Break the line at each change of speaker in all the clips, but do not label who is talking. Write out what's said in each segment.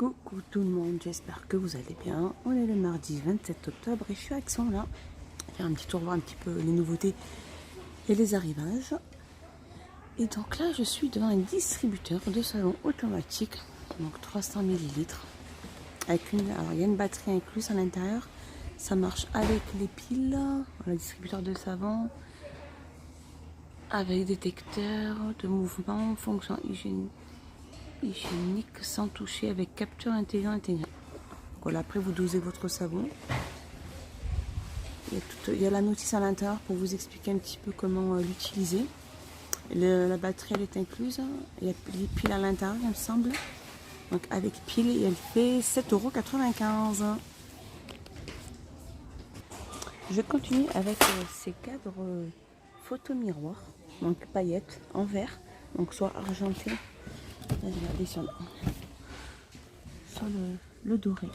Coucou tout le monde, j'espère que vous allez bien. On est le mardi 27 octobre et je suis à Aix-en là. Faire un petit tour, voir un petit peu les nouveautés et les arrivages. Et donc là, je suis devant un distributeur de savon automatique, donc 300 ml. Avec alors il y a une batterie incluse à l'intérieur. Ça marche avec les piles. Le distributeur de savon avec détecteur de mouvement, fonction hygiénique sans toucher avec capteur intégré. Voilà, après vous dosez votre savon. Il y a la notice à l'intérieur pour vous expliquer un petit peu comment l'utiliser. La batterie elle est incluse. Il y a les piles à l'intérieur il me semble. Donc avec pile et elle fait 7,95 €. Je continue avec ces cadres photo miroir, donc paillettes en verre, donc soit argenté. Regardez sur le doré.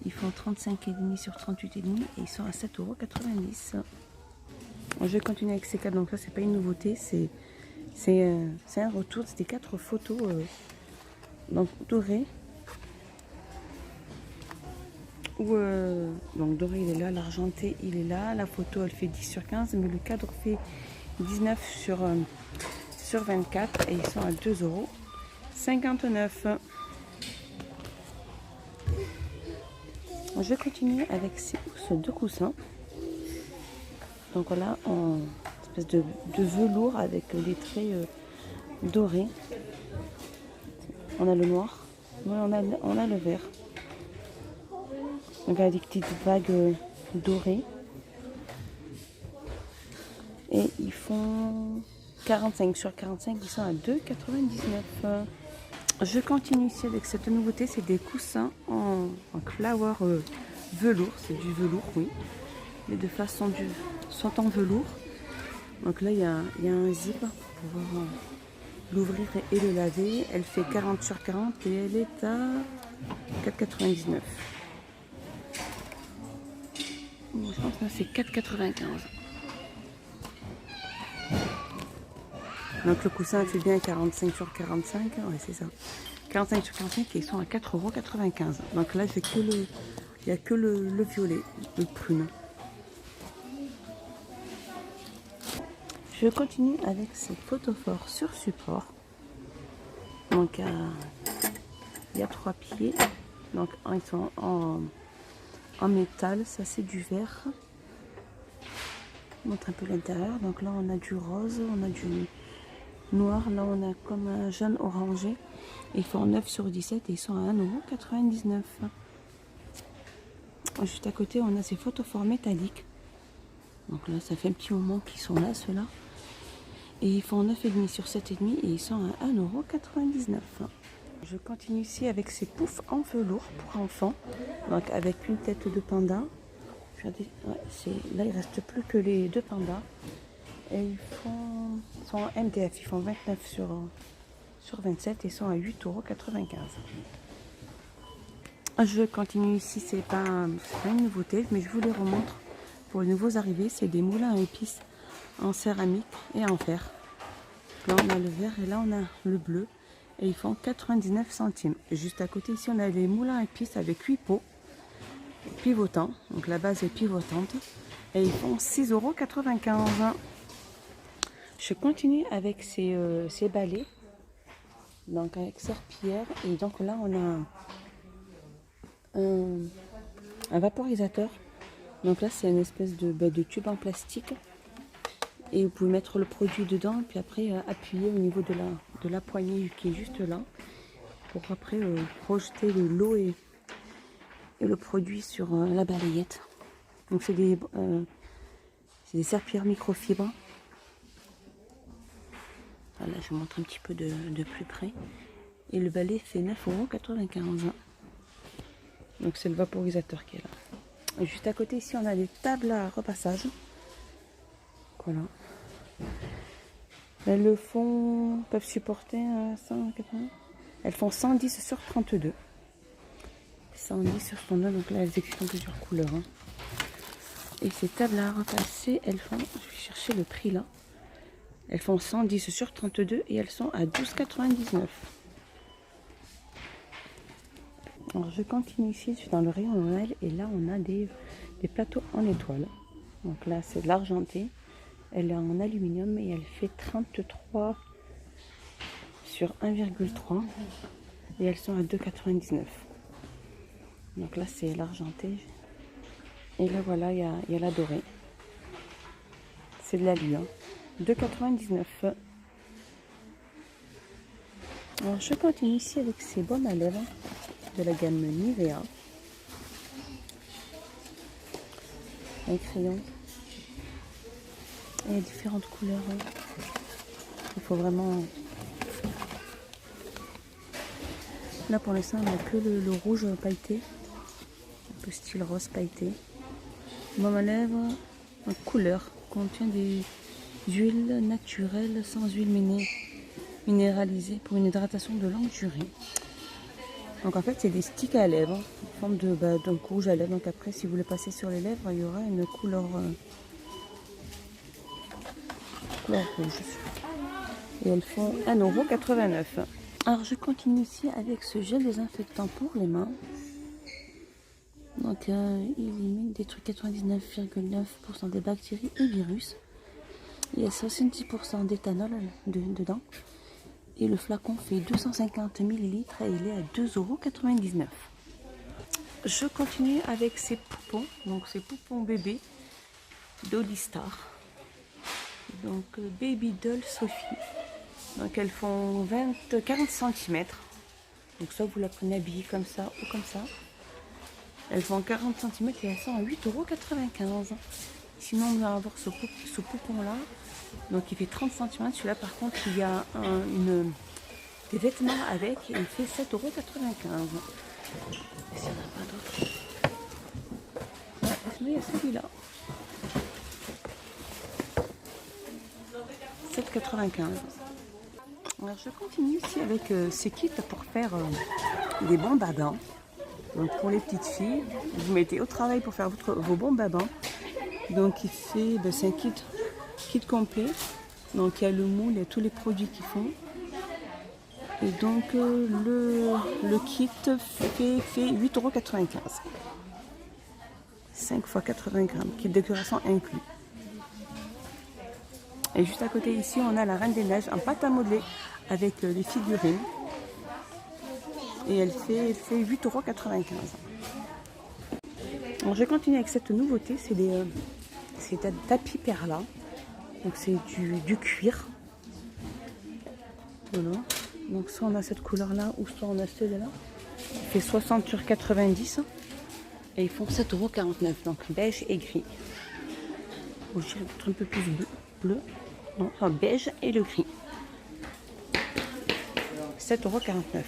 Ils font 35,5 sur 38,5 et ils sont à 7,90 €. Je vais continuer avec ces cadres. Donc là, c'est pas une nouveauté, c'est un retour. C'était 4 photos donc dorées. Donc doré il est là, l'argenté il est là, la photo elle fait 10 sur 15, mais le cadre fait 19 sur 24 et ils sont à 2,59 €. Je vais continuer avec ces deux coussins. Donc voilà, en espèce de velours avec les traits dorés. On a le noir, on a le vert. Donc avec des petites vagues dorées. Et ils font 45 sur 45, ils sont à 2,99 €. Je continue ici avec cette nouveauté, c'est des coussins en flower velours, c'est du velours, oui. Les deux faces sont en velours. Donc là, il y a un zip pour pouvoir l'ouvrir et le laver. Elle fait 40 sur 40 et elle est à 4,99 €. Je pense que c'est 4,95 €. Donc le coussin fait bien 45 sur 45, ouais c'est ça. 45 sur 45 et ils sont à 4,95 €. Donc là il n'y a que le violet, le prune. Je continue avec ces photophores sur support. Donc il y a 3 pieds. Donc ils sont en métal, ça c'est du verre. Je montre un peu l'intérieur. Donc là on a du rose, on a du noir, là on a comme un jaune orangé. Ils font 9 sur 17 et ils sont à 1,99 €. Juste à côté on a ces photophores métalliques. Donc là ça fait un petit moment qu'ils sont là ceux-là. Et ils font 9,5 sur 7,5 et ils sont à 1,99 €. Je continue ici avec ces poufs en velours pour enfants. Donc avec une tête de panda. Regardez, ouais, là il ne reste plus que les deux pandas. Et ils sont en MDF, ils font 29 sur 27 et sont à 8,95 €. Je continue ici, c'est pas une nouveauté, mais je vous les remontre pour les nouveaux arrivés. C'est des moulins à épices en céramique et en fer. Là on a le vert et là on a le bleu et ils font 99 centimes. Et juste à côté ici on a les moulins à épices avec 8 pots pivotants. Donc la base est pivotante et ils font 6,95 €. Je continue avec ces balais, donc avec serpillière, et donc là on a un vaporisateur. Donc là c'est une espèce de tube en plastique et vous pouvez mettre le produit dedans et puis après appuyer au niveau de la poignée qui est juste là pour après projeter l'eau et le produit sur la balayette. Donc c'est des serpillères microfibres. Voilà, je vous montre un petit peu de plus près. Et le balai fait 9,95 €. Donc c'est le vaporisateur qui est là. Et juste à côté ici on a des tables à repassage. Voilà. Elles peuvent supporter 180. Elles font 110 sur 32. 110 sur 32, donc là elles existent en plusieurs couleurs. Hein. Et ces tables à repasser, elles font, je vais chercher le prix là. Elles font 110 sur 32 et elles sont à 12,99 €. Alors je continue ici, je suis dans le rayon Noël et là on a des plateaux en étoile. Donc là c'est de l'argenté, elle est en aluminium et elle fait 33 sur 1,3 et elles sont à 2,99. Donc là c'est l'argenté et là voilà il y a la dorée. C'est de l'alu, 2,99. Alors je continue ici avec ces baumes à lèvres de la gamme Nivea. Un crayon. Et il y a différentes couleurs. Il faut vraiment... Là pour l'instant on n'a que le rouge pailleté. Un peu style rose pailleté. Baume à lèvres en couleur. Contient des huiles naturelles sans huile minéralisée pour une hydratation de longue durée. Donc en fait c'est des sticks à lèvres en forme de donc rouge à lèvres. Donc après si vous le passez sur les lèvres il y aura une couleur rouge. Et elles font 1,89 €. Alors je continue ici avec ce gel désinfectant pour les mains. Donc il élimine des trucs 99,9% des bactéries et virus. Il y a 70% d'éthanol dedans. Et le flacon fait 250 ml et il est à 2,99 €. Je continue avec ces poupons, donc ces poupons bébés d'Holistar. Donc Baby Doll Sophie. Donc elles font 40 cm. Donc ça vous la prenez habillée comme ça ou comme ça. Elles font 40 cm et elles sont à 8,95 €. Sinon on va avoir ce poupon là. Donc il fait 30 cm. Celui-là par contre il y a des vêtements avec et il fait 7,95 €. S'il n'y en a pas d'autres. Ouais, il y a celui-là. 7,95 €. Alors je continue ici avec ces kits pour faire des bombes à bain. Donc pour les petites filles, vous mettez au travail pour faire vos bombes à bain. Donc il fait, c'est un kit complet. Donc il y a le moule, il y a tous les produits qu'ils font. Et donc le kit fait 8,95 €. 5 x 80 grammes, kit décoration inclus. Et juste à côté ici, on a la Reine des Neiges en pâte à modeler avec les figurines. Et elle fait 8,95 €. Alors je continue avec cette nouveauté, c'est un tapis perla. Donc c'est du cuir. Voilà. Donc soit on a cette couleur là ou soit on a celle-là. Il fait 60 sur 90 et ils font 7,49 €. Donc beige et gris. Bon, je dirais peut-être un peu plus bleu. Non, enfin, beige et le gris. 7,49 €.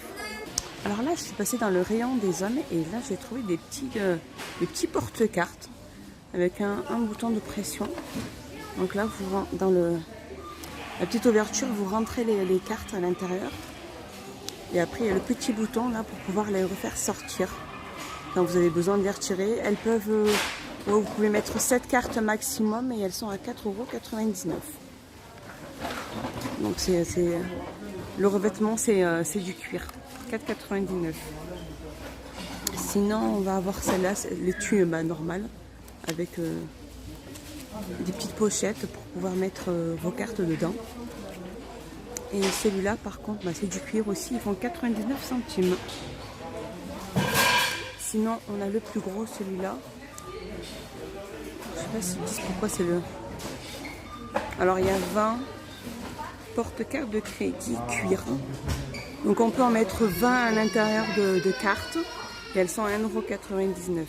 Alors là je suis passée dans le rayon des hommes et là j'ai trouvé des petits porte-cartes avec un bouton de pression. Donc là dans la petite ouverture vous rentrez les cartes à l'intérieur. Et après, il y a le petit bouton là pour pouvoir les refaire sortir. Quand vous avez besoin de les retirer, elles peuvent... vous pouvez mettre 7 cartes maximum et elles sont à 4,99 €. Donc le revêtement, c'est du cuir. 4,99 €. Sinon, on va avoir celle-là, l'étui normal, avec des petites pochettes pour pouvoir mettre vos cartes dedans. Et celui-là, par contre, c'est du cuir aussi. Ils font 99 centimes. Sinon, on a le plus gros, celui-là. Je sais pas si ils disent pourquoi c'est le... Alors, il y a 20 porte-cartes de crédit cuir. Donc, on peut en mettre 20 à l'intérieur de cartes. Et elles sont à 1,99 €.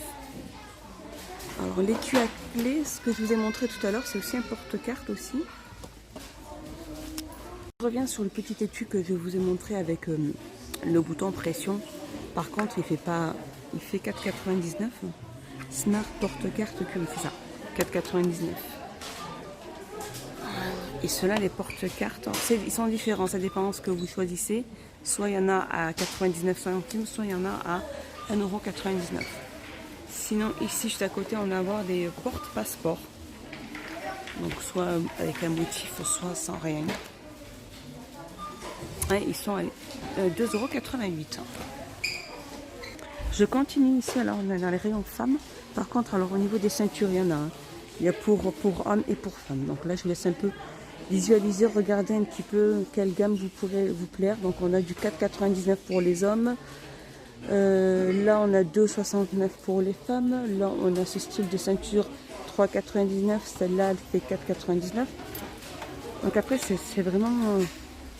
Alors, l'étui à clé, ce que je vous ai montré tout à l'heure, c'est aussi un porte-carte aussi. Je reviens sur le petit étui que je vous ai montré avec le bouton pression. Par contre, il fait 4,99 €. Smart porte-carte que c'est ça, 4,99 €. Et ceux-là, les porte-cartes, ils sont différents, ça dépend de ce que vous choisissez. Soit il y en a à 99 centimes, soit il y en a à 1,99 €. Sinon, ici, juste à côté, on va avoir des porte-passeports. Donc, soit avec un motif, soit sans rien. Ouais, ils sont à 2,88 €. Je continue ici, alors on est dans les rayons femmes. Par contre, alors au niveau des ceintures, il y en a un. Il y a pour hommes et pour femmes. Donc là, je vous laisse un peu visualiser, regarder un petit peu quelle gamme vous pourrait vous plaire. Donc on a du 4,99 pour les hommes. Là, on a 2,69 pour les femmes. Là, on a ce style de ceinture 3,99. Celle-là, elle fait 4,99. Donc après, c'est vraiment...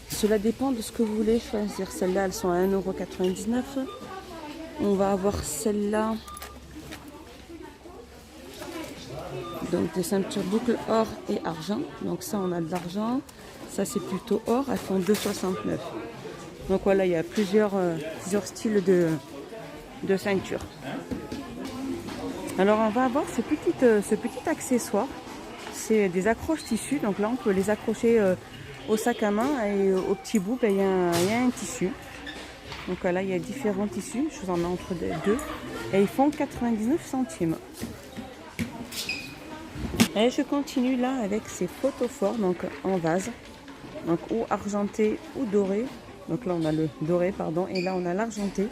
cela dépend de ce que vous voulez choisir. Celles-là, elles sont à 1,99 €. On va avoir celle-là. Donc des ceintures boucle or et argent. Donc ça, on a de l'argent. Ça, c'est plutôt or. Elles font 2,69 €. Donc voilà, il y a plusieurs styles de ceintures. Alors on va avoir ce petit accessoire. C'est des accroches tissus. Donc là, on peut les accrocher au sac à main et au petit bout, il y a un tissu. Donc voilà, il y a différents tissus. Je vous en mets entre deux. Et ils font 99 centimes. Et je continue là avec ces photophores, donc en vase. Donc ou argenté ou doré. Donc là, on a le doré, pardon. Et là, on a l'argenté.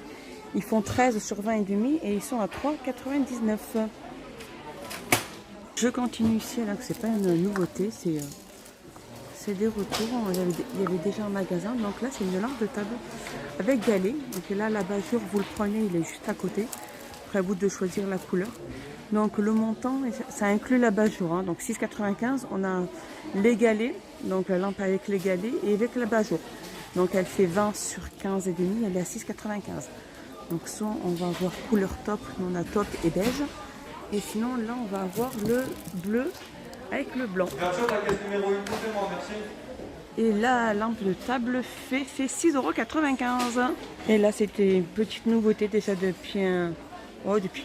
Ils font 13 sur 20 et demi et ils sont à 3,99 €. Je continue ici, là que c'est pas une nouveauté, c'est des retours. Il y avait déjà un magasin. Donc là, c'est une lampe de table avec galet. Donc là, l'abat-jour, vous le prenez, il est juste à côté. Après, à vous de choisir la couleur. Donc le montant, ça inclut l'abat-jour. Hein. Donc 6,95 €, on a les galets. Donc la lampe avec les galets et avec l'abat-jour. Donc elle fait 20 sur 15 et demi, elle est à 6,95 €. Donc soit on va avoir couleur top, on a top et beige. Et sinon là on va avoir le bleu avec le blanc. Et la lampe de table fait 6,95 €. Et là c'était une petite nouveauté déjà depuis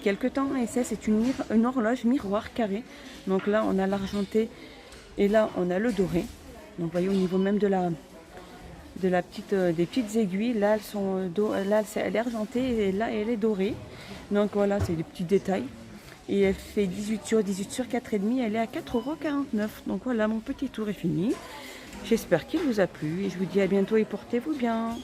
quelques temps. Et ça c'est une horloge miroir carré. Donc là on a l'argenté et là on a le doré. Donc vous voyez au niveau même des petites aiguilles, là elle est argentée et là elle est dorée. Donc voilà, c'est des petits détails. Et elle fait 18 sur 4,5, elle est à 4,49 €. Donc voilà, mon petit tour est fini. J'espère qu'il vous a plu et je vous dis à bientôt et portez-vous bien.